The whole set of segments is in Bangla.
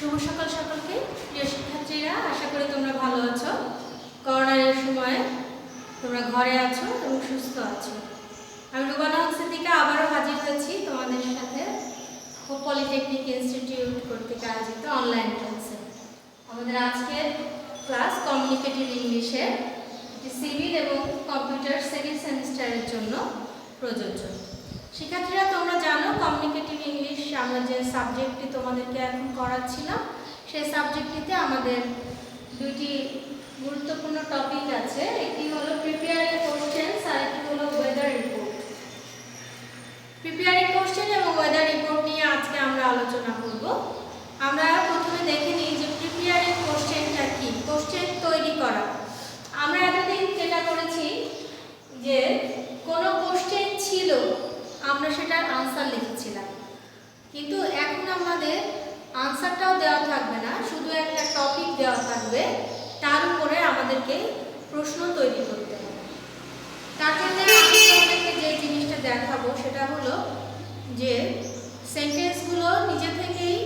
শুভ সকাল সকলকে। প্রিয় শিক্ষার্থীরা, আশা করি তোমরা ভালো আছো। করোনার সময় তোমরা ঘরে আছো এবং সুস্থ আছো। আমি রুবানা সিদ্দিকা আবারও হাজির হয়েছি তোমাদের সাথে হোপ পলিটেকনিক ইনস্টিটিউট কর্তৃক আয়োজিত অনলাইন ক্লাসে। আমাদের আজকের ক্লাস কমিউনিকেটিভ ইংলিশের সিভিল এবং কম্পিউটার সেকেন্ড সেমিস্টারের জন্য প্রযোজ্য। শিক্ষার্থীরা, তোমরা জানো কমিউনিকেটিভ ইংলিশ আমরা যে সাবজেক্টটি তোমাদেরকে এখন করাচ্ছিলাম, সেই সাবজেক্টটিতে আমাদের দুইটি গুরুত্বপূর্ণ টপিক আছে। একটি হলো প্রিপেয়ারিং কোশ্চেনস আর একটি হলো ওয়েদার রিপোর্ট। প্রিপেয়ারিং কোশ্চেন এবং ওয়েদার রিপোর্ট নিয়ে আজকে আমরা আলোচনা করব। আমরা প্রথমে দেখে নিই যে প্রিপেয়ারিং কোশ্চেনটা কি। কোশ্চেন তৈরি করা। আমরা এতদিন যেটা করেছি যে কোনো কোশ্চেন ছিল, আমরা সেটার আনসার লিখেছিলাম, কিন্তু এখন আমাদের আনসারটাও দেওয়া থাকবে না, শুধু একটা টপিক দেওয়া থাকবে, তার উপরে আমাদেরকে প্রশ্ন তৈরি করতে হবে। তার জন্য আমি তোমাদেরকে যে জিনিসটা দেখাবো সেটা হলো যে সেন্টেন্সগুলো নিজে থেকেই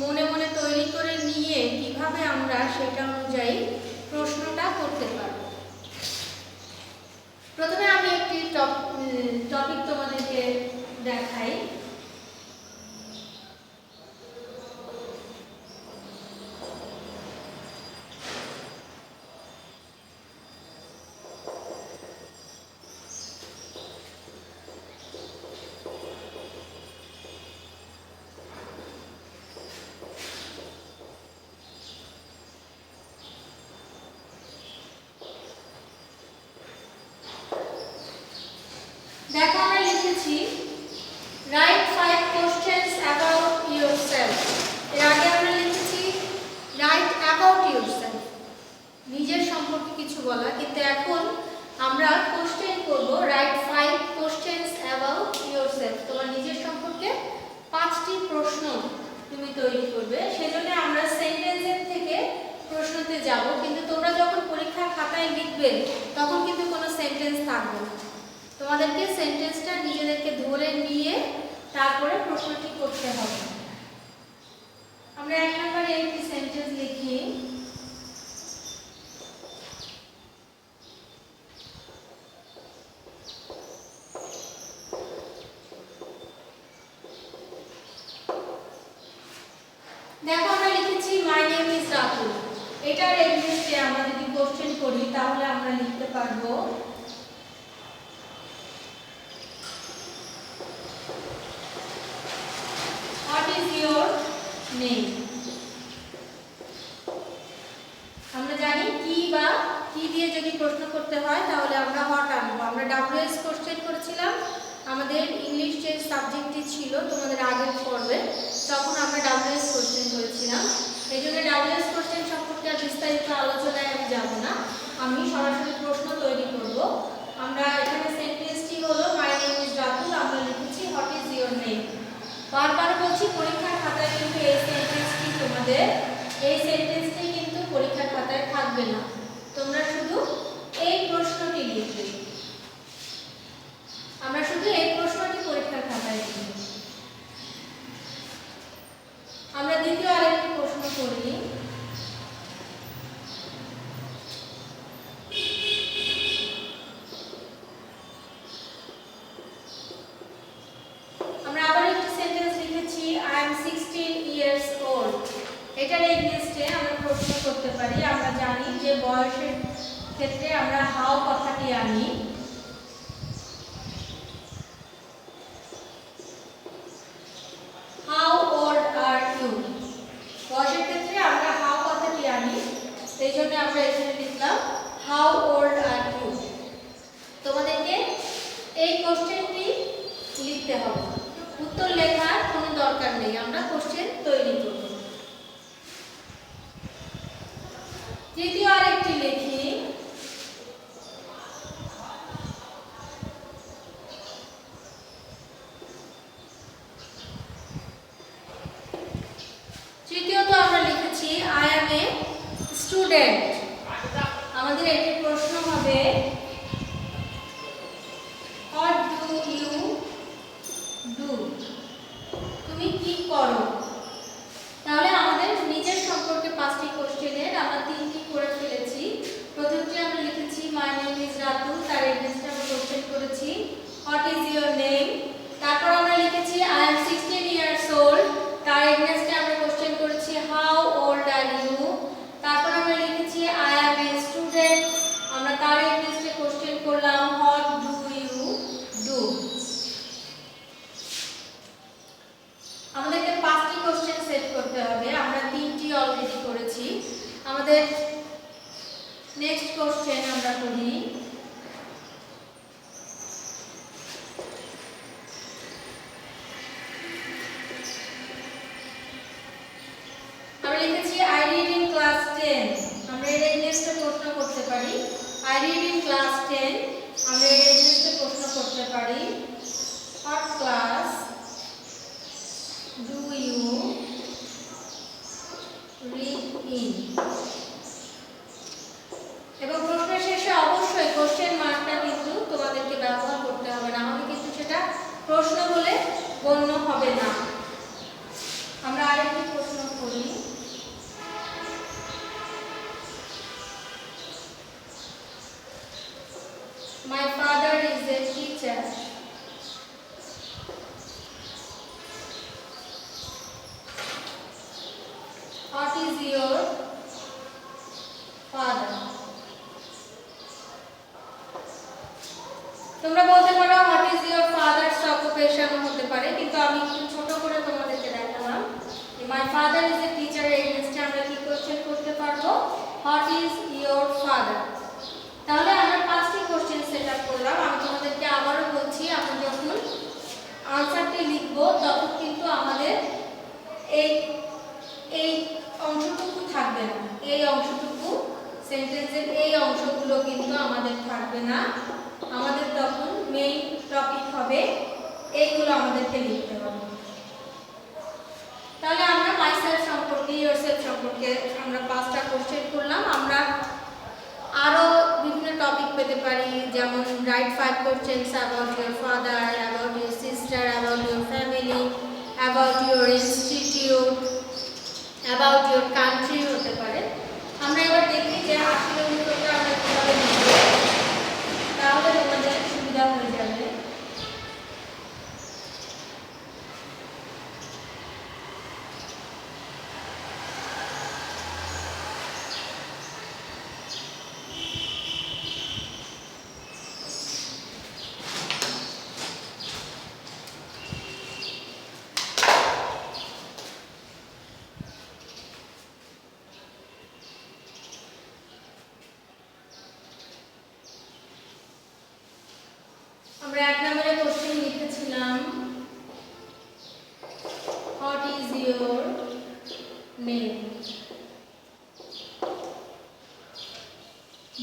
মনে মনে তৈরি করে নিয়ে কিভাবে আমরা সেটা অনুযায়ী প্রশ্নটা করতে পারবো। প্রথমে আমি একটি টপিক তোমাদেরকে দেখাই। দেখো, আমরা লিখেছি রাইট 5 কোশ্চেনস অ্যাবাউট ইয়োরসেলফ। এর আগে আমরা লিখেছি রাইট অ্যাবাউট ইয়োরসেলফ, নিজের সম্পর্কে কিছু বলা, কিন্তু এখন আমরা কোশ্চেন করব রাইট 5 কোশ্চেনস অ্যাবাউট ইয়োরসেলফ। তোমার নিজের সম্পর্কে 5টি প্রশ্ন তুমি তৈরি করবে। সেজন্য আমরা সেন্টেন্সের থেকে প্রশ্নতে যাব, কিন্তু তোমরা যখন পরীক্ষার খাতায় লিখবে তখন কিন্তু কোনো সেন্টেন্স থাকবে না। তোমাদেরকে সেন্টেন্সটা নিজেদেরকে ধরে নিয়ে তারপরে প্রশ্নটি করতে হবে। আমরা 1 নম্বরে একটি সেন্টেন্স লিখি। দেখো, আমরা লিখেছি মাই নেম ইজ রাতুল। এটার এগেইনস্টে আমরা যদি কোশ্চেন করি তাহলে আমরা লিখতে পারবো নেই। আমরা জানি কি বা কি দিয়ে যদি প্রশ্ন করতে হয় তাহলে আমরা হট আনবো। আমরা ডাব্লিউএস কোশ্চেন করেছিলাম আমাদের ইংলিশ যে সাবজেক্টটি ছিল তোমাদের আগের পর্বে, তখন আমরা ডাব্লিউএস কোশ্চেন করেছিলাম। এই জন্য ডাব্লিউএস কোশ্চেন সম্পর্কে আর বিস্তারিত আলোচনায় আমি যাব না, আমি সরাসরি প্রশ্ন তৈরি করব। আমরা এখানে সেন্টেন্সটি হলো মাই নেম ইজ রাতুল, আমরা লিখেছি হোয়াট ইজ ইওর নেম। বারবার বলছি, পরীক্ষার খাতায় কিন্তু এই সেন্টেন্সটি কিন্তু পরীক্ষার খাতায় থাকবে না। তোমরা শুধু এই প্রশ্নটি লিখবে। আমরা শুধু এই প্রশ্নটি পরীক্ষার খাতায় লিখব। আমরা দ্বিতীয় আরেকটি প্রশ্ন করি। এটার এগেইনস্টে আমরা প্রশ্ন করতে পারি। আমরা জানি যে বয়সের ক্ষেত্রে আমরা হাউ কথাটি আনি। হাউ ওল্ড আর ইউ, বয়সের ক্ষেত্রে আমরা হাউ কথাটি আনি, সেই জন্য আমরা এখানে লিখলাম হাউ ওল্ড আর ইউ। তোমাদেরকে এই কোশ্চেনটি লিখতে হবে, উত্তর লেখার কোনো দরকার নেই, আমরা কোশ্চেন তৈরি করব। তৃতীয় আরেকটি লিখি। তৃতীয়ত আমরা লিখেছি আই অ্যাম এ স্টুডেন্ট। আমাদের একটি প্রশ্ন হবে হোয়াট ডু ইউ ডু, তুমি কি করো। তাহলে আমাদের সম্পর্কে 5টি কোশ্চেনের আমরা 3টি করে ফেলেছি। প্রথমটি আমরা লিখেছি মাই নেম ইজ রাতুল, তার এগেইনস্টে আমরা কোশ্চেন করেছি হোয়াট ইজ ইওর নেম। তারপর আমরা লিখেছি আই এম 16 ইয়ার্স ওল্ড, তার এগেইনস্টে আমরা কোশ্চেন করেছি হাউ ওল্ড আর ইউ। তারপর আমরা লিখেছি আই অ্যাম এ স্টুডেন্ট, আমরা তার এগেইনস্টে কোশ্চেন করলাম হোয়াট ডু ইউ ডু। আমাদেরকে 5টি কোশ্চেন সেট করতে হবে, আমরা 3টি অলরেডি করেছি। আমাদের নেক্সট কোশ্চেন আমরা করি আমরা লিখেছি আই রিড ইন ক্লাস 10, আমরা এর এগেইনস্টে প্রশ্ন করতে পারি আই রিড ইন ক্লাস 10, আমরা এর এগেইনস্টে প্রশ্ন করতে পারি what class do you read in। এবং প্রশ্নের শেষে অবশ্যই কোশ্চেন মার্কটা কিন্তু তোমাদেরকে ব্যবহার করতে হবে, না হলে কিন্তু সেটা প্রশ্ন বলে গণ্য হবে না। আমরা আরেকটি প্রশ্ন করি My father is a teacher, what is your father? তোমরা বলতে পারো what is your father's occupation হতে পারে, কিন্তু আমি একটু ছোট করে তোমাদেরকে দেখালাম my father is a teacher এর এগেইনস্টে আমরা কি কোশ্চেন করতে পারবো what is your father। তাহলে আমরা 5টি কোশ্চেন সেটআপ করলাম। আমি তোমাদেরকে আবারও বলছি, আমরা যখন আনসারটি লিখব তখন কিন্তু আমাদের এই অংশটুকু থাকবে না, এই অংশটুকু সেন্টেন্সের এই অংশগুলো কিন্তু আমাদের থাকবে না, আমাদের তখন মেইন টপিক হবে এইগুলো আমাদেরকে লিখতে হবে। তাহলে আমরা মাইসেলফ সম্পর্কে ইয়োরসেলফ সম্পর্কে আমরা 5টা কোশ্চেন করলাম। আমরা আরো বিভিন্ন টপিক পেতে পারি, যেমন right 5 questions about your father, about your sister, about your family, about your institute, about your country হতে পারে। আমরা এবার দেখি যে আসলে উত্তরটা আমরা কিভাবে লিখব, তাহলে তোমাদের সুবিধা হয়ে যাবে। আমরা 1 নম্বরে কোশ্চেন লিখেছিলাম হোয়াট ইজ ইওর নেম।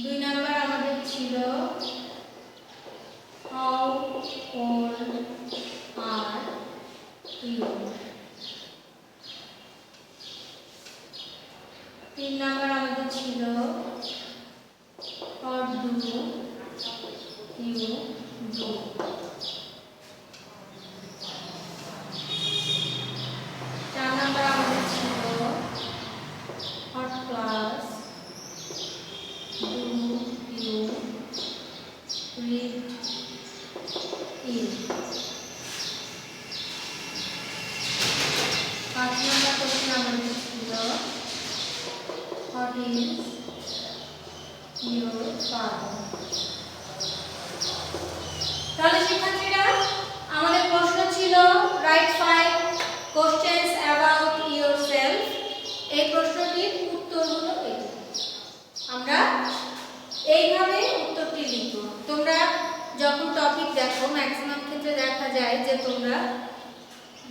2 নম্বর আমাদের ছিল হাউ ওল্ড আর ইউ। 3 নম্বর আমাদের ছিল হোয়াট ডু ইউ do। 4 নম্বর আমাদের ছিল what class do you read in। 5 number question আমাদের ছিল what is your father। তাহলে শিক্ষার্থীরা আমাদের প্রশ্ন ছিল রাইট 5 কোশ্চেনস অ্যাবাউট ইয়োরসেলফ। এই প্রশ্নটির উত্তর হলো এটি। আমরা এইভাবে উত্তরটি লিখব। তোমরা যখন টপিক দেখো ম্যাক্সিমাম ক্ষেত্রে দেখা যায় যে তোমরা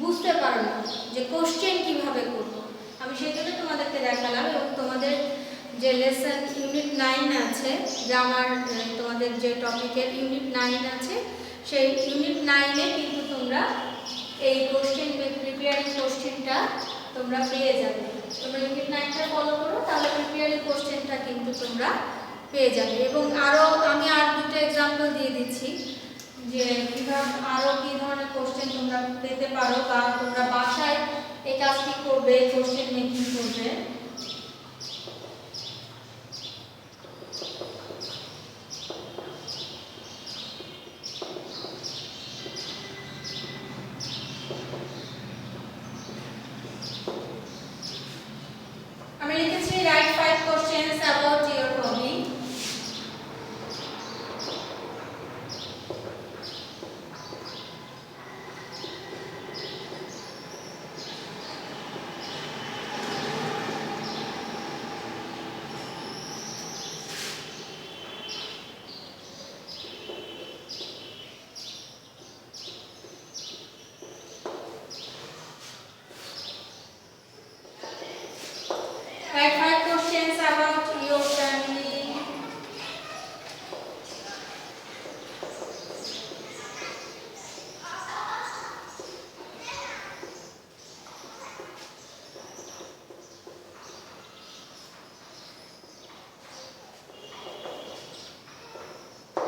বুঝতে পারো না যে কোশ্চেন কিভাবে করব। আমি সেজন্য তোমাদেরকে দেখালাম, এবং তোমাদের যে লেসন ইউনিট 9 আছে, গ্রামার তোমাদের যে টপিকের ইউনিট 9 আছে, সেই ইউনিট 9-এ কিন্তু তোমরা এই কোশ্চেন প্রিপেয়ারিং কোশ্চেনটা তোমরা পেয়ে যাবে। তোমরা ইউনিট 9টা ফলো করো, তাহলে প্রিপেয়ারিং কোশ্চেনটা কিন্তু তোমরা পেয়ে যাবে। এবং আমি আর দুটো এক্সাম্পল দিয়ে দিচ্ছি যে কিভাবে আরো কি ধরনের কোশ্চেন তোমরা পেতে পারো, বা তোমরা বাসায় এই কাজটি করবে, কোশ্চেন মেকিং করবে। Write 5 questions about your family.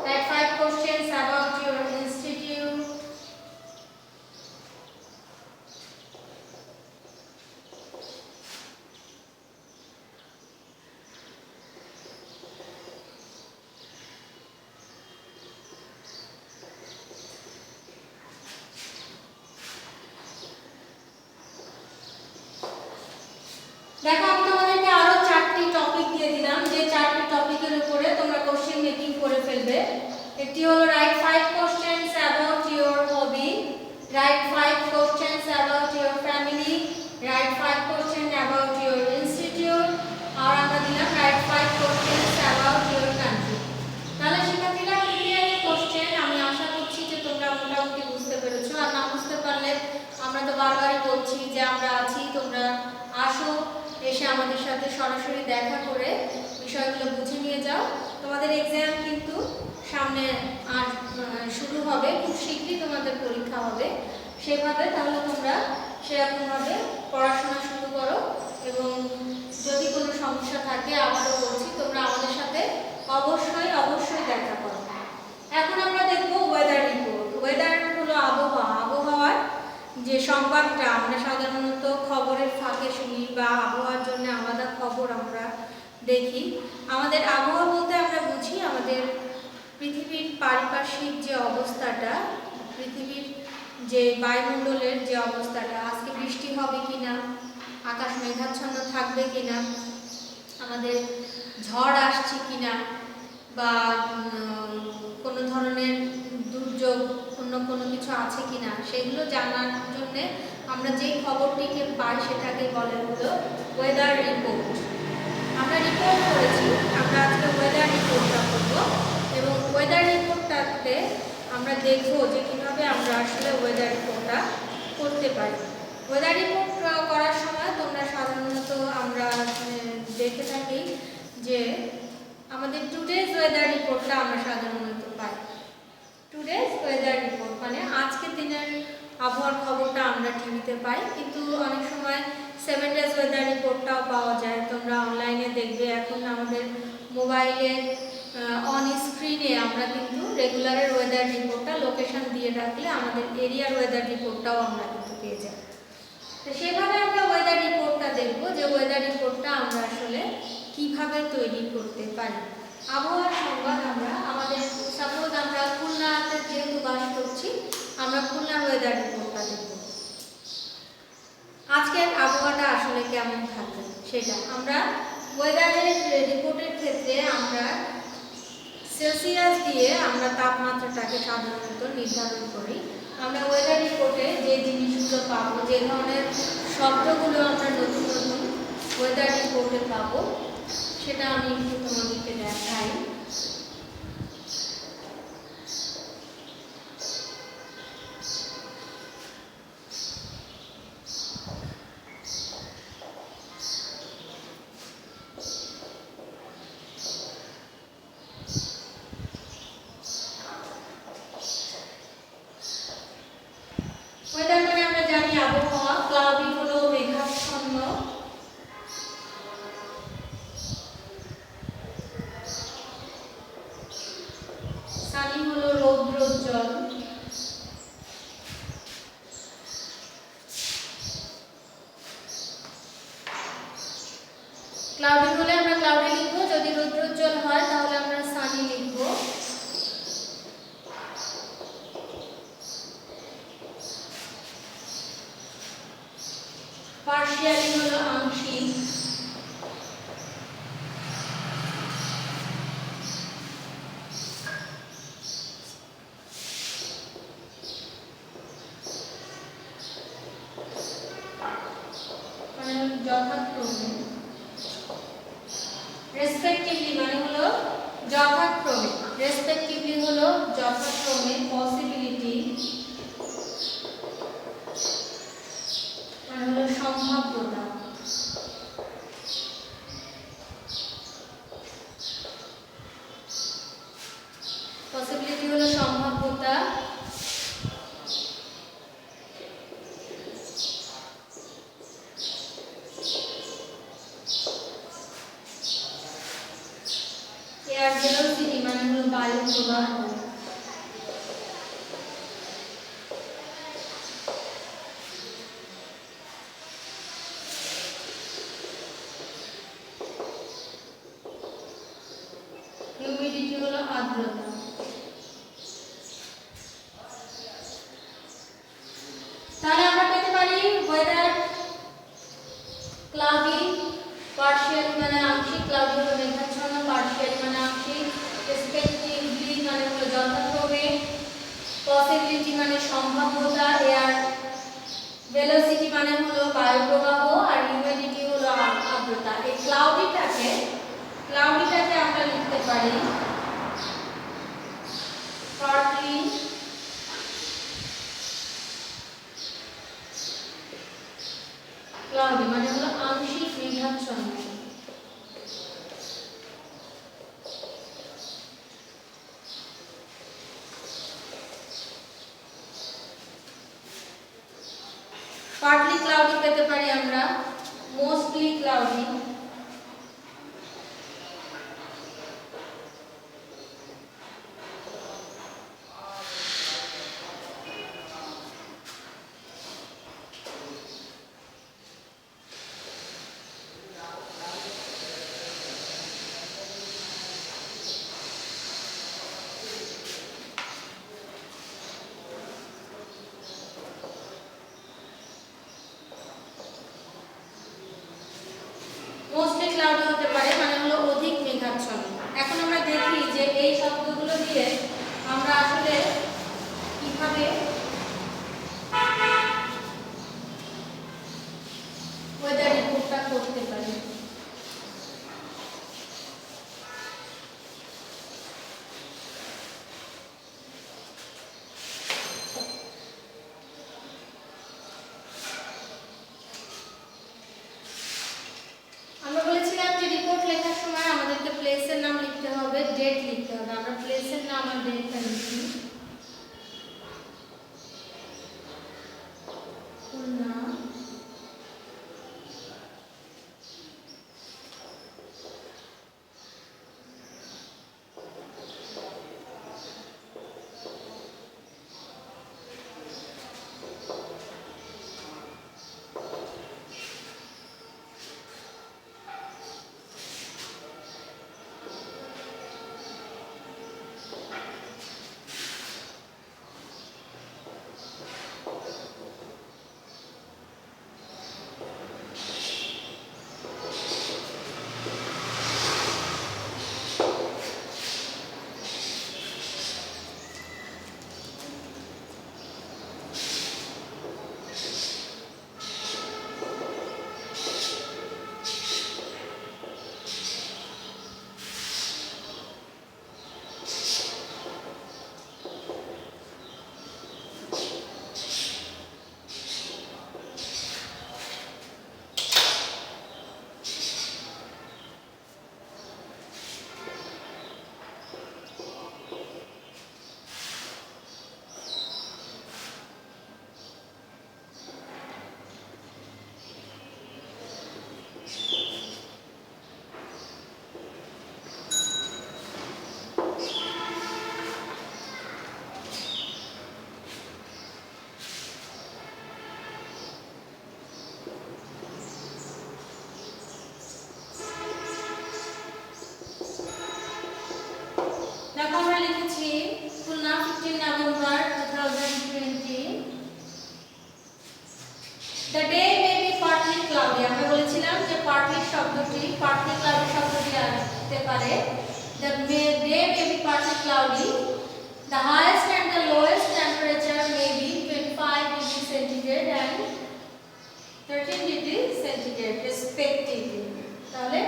Write 5 questions about your institute. দেখো আমি তোমাদেরকে আরো 4টি টপিক দিয়ে দিলাম, যে 4টি টপিকের উপরে তোমরা কোশ্চেন মেকিং করে ফেলবে। একটি হলো write 5 questions about your hobby, write 5 questions about your family, write 5 question about your institute, আর আমরা দিলাম write 5 questions about your country. তাহলে শিক্ষার্থীরা প্রিলিমিনারি কোশ্চেন আমি আশা করছি যে তোমরা মোটামুটি বুঝতে পেরেছো। আর না বুঝতে পারলে আমরা তো বারবারই বলছি যে আমরা আছি, তোমরা আসো, এসে আমাদের সাথে সরাসরি দেখা করে বিষয়গুলো বুঝে নিয়ে যাও। তোমাদের এক্সাম কিন্তু সামনে আর শুরু হবে, খুব শীঘ্রই তোমাদের পরীক্ষা হবে। সেভাবে তাহলে তোমরা সেরকমভাবে পড়াশোনা শুরু করো, এবং যদি কোনো সমস্যা থাকে আবারও বলছি তোমরা আমাদের সাথে অবশ্যই অবশ্যই দেখা করো। এখন আমরা দেখব ওয়েদার রিপোর্ট। ওয়েদার হলো আবহাওয়া। আবহাওয়ার যে সংবাদটা আমরা সাধারণত খবরের ফাঁকে শুনি বা আবহাওয়ার জন্য আলাদা খবর আমরা দেখি। আমাদের আবহাওয়া বলতে আমরা বুঝি আমাদের পৃথিবীর পারিপার্শ্বিক যে অবস্থাটা, পৃথিবীর যে বায়ুমণ্ডলের যে অবস্থাটা, আজকে বৃষ্টি হবে কিনা, আকাশ মেঘাচ্ছন্ন থাকবে কিনা, আমাদের ঝড় আসছে কিনা, বা কোনো ধরনের দুর্যোগ অন্য কোনো কিছু আছে কিনা, সেগুলো জানার জন্য আমরা যেই খবরটিকে পাই সেটাকে বলে হলো ওয়েদার রিপোর্ট। আমরা রিপোর্ট করেছি, আমরা আজকে ওয়েদার রিপোর্টটা করব, এবং ওয়েদার রিপোর্টটাতে আমরা দেখব যে কীভাবে আমরা আসলে ওয়েদার রিপোর্টটা করতে পারি। ওয়েদার রিপোর্ট করার সময় তোমরা সাধারণত আমরা দেখে থাকি যে আমাদের টুডেজ ওয়েদার রিপোর্টটা আমরা সাধারণত পাই। টুডেজ ওয়েদার রিপোর্ট মানে আজকের দিনের আবহাওয়ার খবরটা আমরা টিভিতে পাই, কিন্তু অনেক সময় 7 ডেজ ওয়েদার রিপোর্টটাও পাওয়া যায়। তোমরা অনলাইনে দেখবে এখন আমাদের মোবাইলের অন স্ক্রিনে আমরা কিন্তু রেগুলারের ওয়েদার রিপোর্টটা লোকেশন দিয়ে রাখলে আমাদের এরিয়ার ওয়েদার রিপোর্টটাও আমরা কিন্তু পেয়ে যাই। তো সেভাবে আমরা ওয়েদার রিপোর্টটা দেখব যে ওয়েদার রিপোর্টটা আমরা আসলে কিভাবে তৈরি করতে পারি। আবহাওয়ার সংবাদ আমরা আমাদের সাপোজ আমরা খুলনাতে যেহেতু বাস করছি, আমরা খুলনার ওয়েদার রিপোর্টটা দেখব। আজকের আবহাওয়াটা আসলে কেমন থাকবে সেটা আমরা ওয়েদারের রিপোর্টের ক্ষেত্রে আমরা সেলসিয়াস দিয়ে আমরা তাপমাত্রাটাকে সাধারণত নির্ধারণ করি। আমরা ওয়েদার রিপোর্টে যে জিনিসগুলো পাবো, যে ধরনের শব্দগুলো আমরা নতুন নতুন ওয়েদার রিপোর্টে পাবো, সেটা আমি একটু তোমাদেরকে দেখাই। ওয়েদার মানে আমরা জানি আবহাওয়া। ক্লাউডি হলো মেঘাচ্ছন্ন, সানি হলো রৌদ্রোজ্জ্বল, ক্লাউডি হলে আমরা ক্লাউডি লিখবো, যদি রৌদ্রোজ্জ্বল হয় তাহলে আমরা সানি লিখবো। পার্শিয়ালি হলো আংশিক, মানে যথাক্রমে। রেসপেক্টিভলি মানে হলো যথাক্রমে, রেসপেক্টিভলি হলো যথাক্রমে। পসিবিলিটি মানে হলো সম্ভাব্যতা। ধন্যবাদ। হিউমিডিটি হলো আর্দ্রতা। তাহলে আমরা পেতে পারি ওয়েদার ক্লাউডি, পার্শিয়ালি মানে আংশিক, ক্লাউডি হলো মেঘাচ্ছন্ন, পার্শিয়ালি মানে আংশিক, রেসপেক্টিভলি মানে হলো যথাক্রমে, পসিবিলিটি মানে সম্ভাব্যতা, এয়ার ভেলোসিটি মানে হলো বায়ু প্রবাহ, আর হিউমিডিটি হলো আর্দ্রতা। এই ক্লাউডিটাকে আমরা লিখতে পারি পার্টলি ক্লাউডি মানে হলো আংশিক মেঘাচ্ছন্ন। পার্টলি ক্লাউডি পেতে পারি আমরা মোস্টলি ক্লাউডি। মোস্টলি ক্লাউডি হতে পারে মানে হলো অধিক মেঘাচ্ছন্ন। এখন আমরা দেখি যে এই শব্দগুলো দিয়ে আমরা আসলে কিভাবে ওয়েদার রিপোর্টটা করতে পারি। আমরা বলেছিলাম যে রিপোর্ট লেখার সময় আমাদেরকে প্লেসের নাম লিখতে হবে, ডেট লিখতে হবে। আমরা প্লেসের নাম আর ডেটটা লিখি। খুলনা, দেখো আমরা লিখেছি Khulna 15 November 2020। The day may be partly cloudy। আমরা বলেছিলাম যে partly শব্দটি আসতে পারে। The day may be partly cloudy. The highest and the lowest temperature may be 25 degrees centigrade and 13 degrees centigrade respectively। তাহলে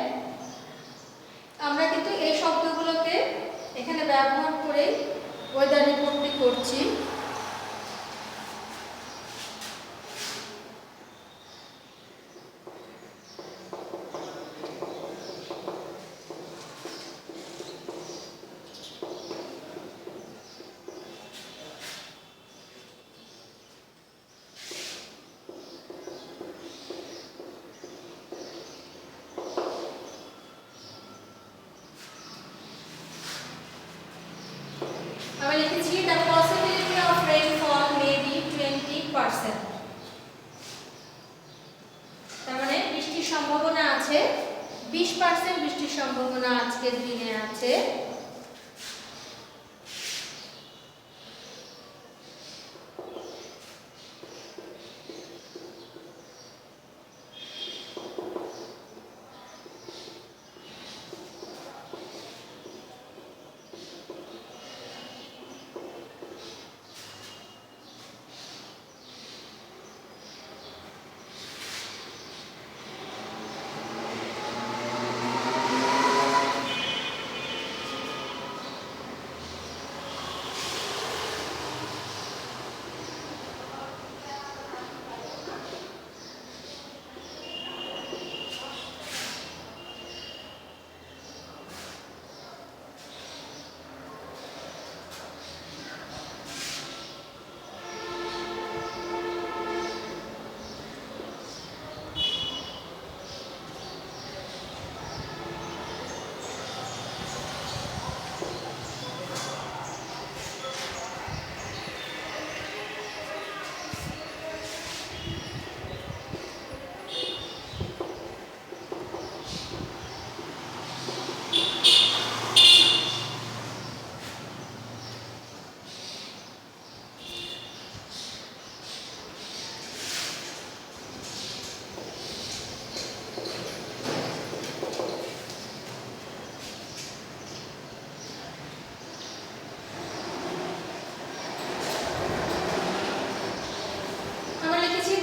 আমরা কিন্তু এই শব্দগুলোকে এখানে ব্যবহার করে ওয়েদার রিপোর্টটি করছি। সম্ভাবনা আছে, 20% বৃষ্টির সম্ভাবনা আজকের দিনে আছে।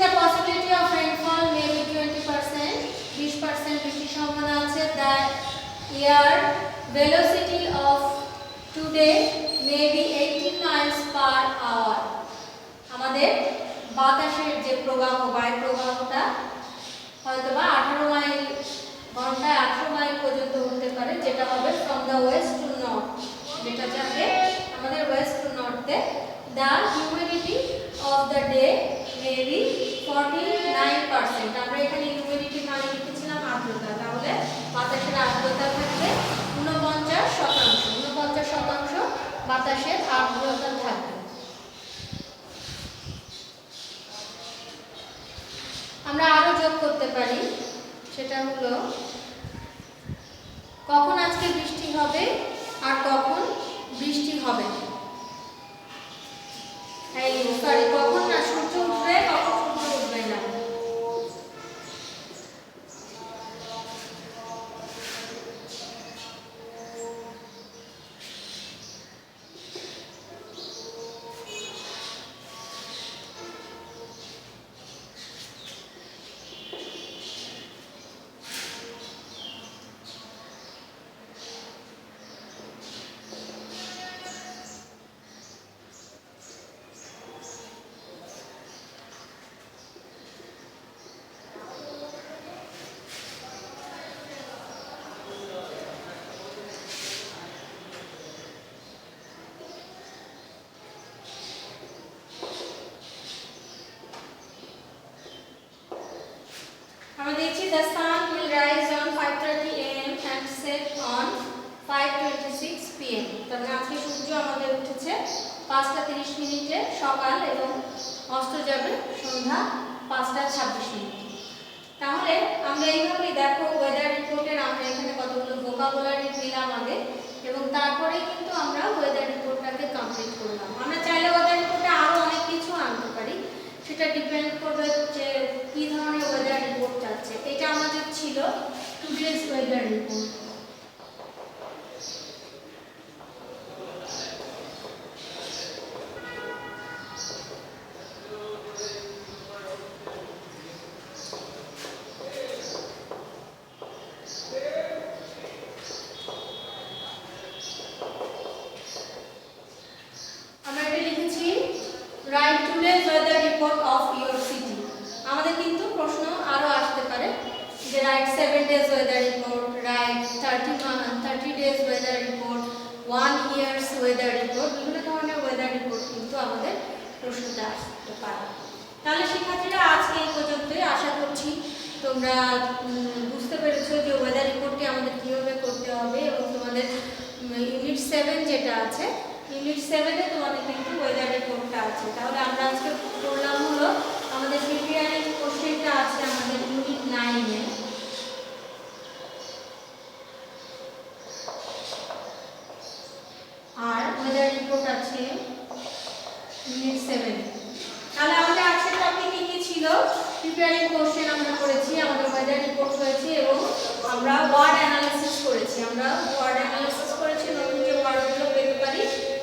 The possibility of rainfall may be 20%, 20% বৃষ্টির সম্ভাবনা আছে। The air velocity of today may be 18 miles per hour. আমাদের বাতাসের যে প্রবাহ, বায়ু প্রবাহটা হয়তোবা 18 মাইল ঘন্টায় 18 মাইল পর্যন্ত হতে পারে, যেটা হবে from the west to north, যেটা যাবে আমাদের west to north A. The humidity of the day may be 49%. আমরা এখানে হিউমিডিটি মানে লিখেছিলাম আর্দ্রতা, তাহলে বাতাসের আর্দ্রতা থাকবে 49%। 49% বাতাসের আর্দ্রতা থাকবে। আমরা আরো যোগ করতে পারি, সেটা হলো কখন আজকে বৃষ্টি হবে আর কখন বৃষ্টি হবে। কখন না সূর্য উঠবে, কখন সূর্য উঠবে না। আমরা দেখছি the sun will rise on 5:30 am and set on 5:26 pm। তার মানে আজকে সূর্য আমাদের উঠেছে 5:30 মিনিটে সকাল এবং অস্ত যাবে সন্ধ্যা 5:26 মিনিটে। তাহলে আমরা এইভাবেই দেখো ওয়েদার রিপোর্টের আমরা এখানে কতগুলো ভোকাবুলারি দিলাম আগে, এবং তারপরে কিন্তু আমরা ওয়েদার রিপোর্টটাকে কমপ্লিট করলাম। আমরা চাইলে ওয়েদার রিপোর্টে আরো অনেক কিছু আনতে পারি, সেটা ডিপেন্ড করবে যে কি ধরনের ওয়েদার রিপোর্ট চাচ্ছে। এটা আমাদের ছিল টুডেজ ওয়েদার রিপোর্ট। আমরা এটা লিখেছি right today's weather report of your city. আমাদের কিন্তু প্রশ্ন আরো আসতে পারে যে right 7 days weather report, right 30 days weather report, 1 year's weather report, বিভিন্ন ধরনের ওয়েদার রিপোর্ট কিন্তু আমাদের প্রশ্নটা আসতে পারে। তাহলে শিক্ষার্থীরা আজকে এই পর্যন্তই। আশা করছি তোমরা বুঝতে পেরেছো যে ওয়েদার রিপোর্টটি আমাদের কিভাবে করতে হবে, এবং তোমাদের ইউনিট 7 যেটা আছে, ইউনিট 7 এ তোমাদের কিন্তু ওয়েদার রিপোর্টটা আছে। তাহলে আমরা আজকে করলাম হলো আমাদের প্রিপেয়ারিং কোশ্চেনটা আছে আমাদের ইউনিট 9 এ। প্রিপেয়ারিং কোশ্চেন আমরা করেছি, আমাদের ওয়েদার রিপোর্ট হয়েছে এবং আমরা ওয়ার্ড অ্যানালিসিস করেছি। নতুন যে ওয়ার্ডগুলো পেতে পারি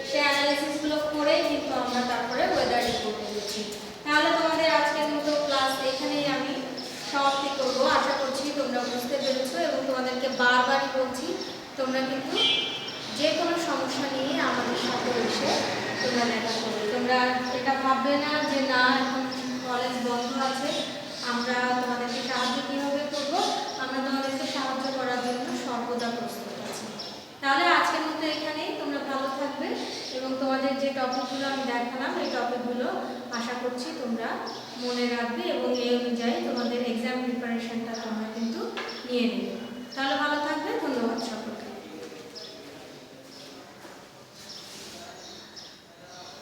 সেই অ্যানালিসিসগুলো করে কিন্তু আমরা তারপরে ওয়েদার রিপোর্ট দিয়েছি। তাহলে তোমাদের আজকের মতো ক্লাস এখানেই আমি সমাপ্তি করব। আশা করছি তোমরা বুঝতে পেরেছো এবং তোমাদেরকে বারবারই বলছি তোমরা কিন্তু যে কোনো সমস্যা নিয়ে আমাদের সাথে এসে তোমরা দেখা করবে। তোমরা এটা ভাববে না যে না এখন কলেজ বন্ধ আছে, আমরা তোমাদেরকে সাহায্য কীভাবে করবো, আমরা তোমাদেরকে সাহায্য করার জন্য সর্বদা প্রস্তুত আছি। তাহলে আজকের মতো এখানেই, তোমরা ভালো থাকবে এবং তোমাদের যে টপিকগুলো আমি দেখালাম এই টপিকগুলো আশা করছি তোমরা মনে রাখবে এবং এই অনুযায়ী তোমাদের এক্সাম প্রিপারেশনটা তোমরা কিন্তু নিয়ে নেবে। তাহলে ভালো থাকবে, ধন্যবাদ সকলকে।